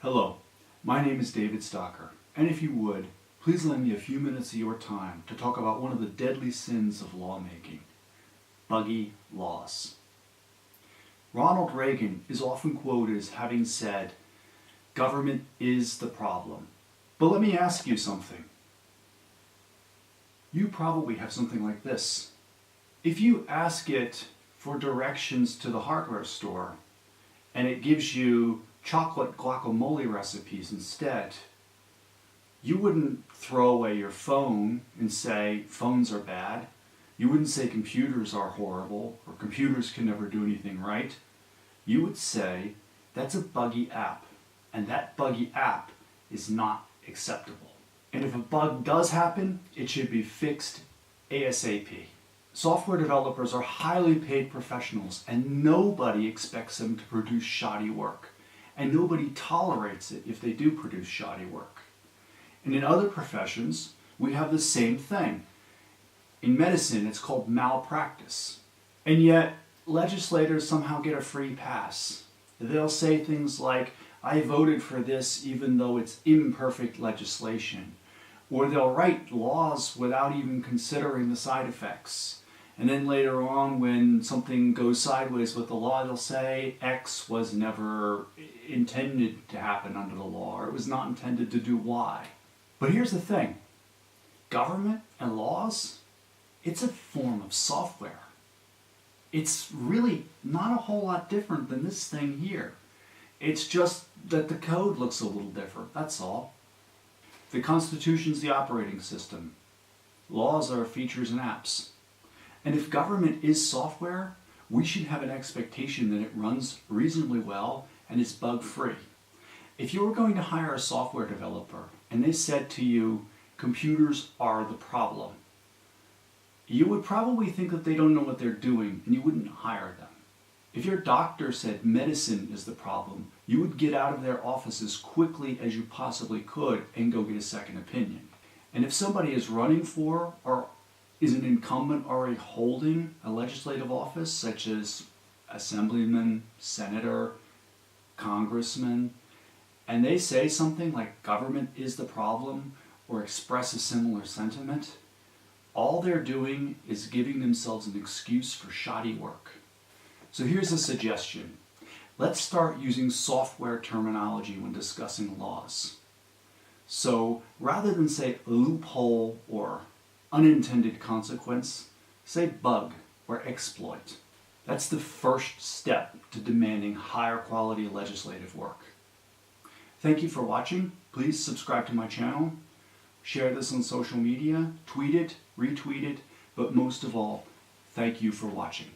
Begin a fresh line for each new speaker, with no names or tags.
Hello, my name is David Stocker, and if you would, please lend me a few minutes of your time to talk about one of the deadly sins of lawmaking, buggy laws. Ronald Reagan is often quoted as having said, "Government is the problem." But let me ask you something. You probably have something like this. If you ask it for directions to the hardware store, and it gives you chocolate guacamole recipes instead, you wouldn't throw away your phone and say phones are bad. You wouldn't say computers are horrible or computers can never do anything right. You would say that's a buggy app, and that buggy app is not acceptable. And if a bug does happen, it should be fixed ASAP. Software developers are highly paid professionals, and nobody expects them to produce shoddy work. And nobody tolerates it if they do produce shoddy work. And in other professions, we have the same thing. In medicine, it's called malpractice. And yet, legislators somehow get a free pass. They'll say things like, "I voted for this even though it's imperfect legislation." Or they'll write laws without even considering the side effects. And then later on, when something goes sideways with the law, they'll say X was never intended to happen under the law, or it was not intended to do Y. But here's the thing. Government and laws, it's a form of software. It's really not a whole lot different than this thing here. It's just that the code looks a little different, that's all. The Constitution's the operating system. Laws are features and apps. And if government is software, we should have an expectation that it runs reasonably well and is bug-free. If you were going to hire a software developer and they said to you, computers are the problem, you would probably think that they don't know what they're doing and you wouldn't hire them. If your doctor said medicine is the problem, you would get out of their office as quickly as you possibly could and go get a second opinion. And if somebody is running for or is an incumbent already holding a legislative office, such as assemblyman, senator, congressman, and they say something like government is the problem or express a similar sentiment, all they're doing is giving themselves an excuse for shoddy work. So here's a suggestion. Let's start using software terminology when discussing laws. So rather than say loophole or unintended consequence, say bug or exploit. That's the first step to demanding higher quality legislative work. Thank you for watching. Please subscribe to my channel, share this on social media, tweet it, retweet it, but most of all, thank you for watching.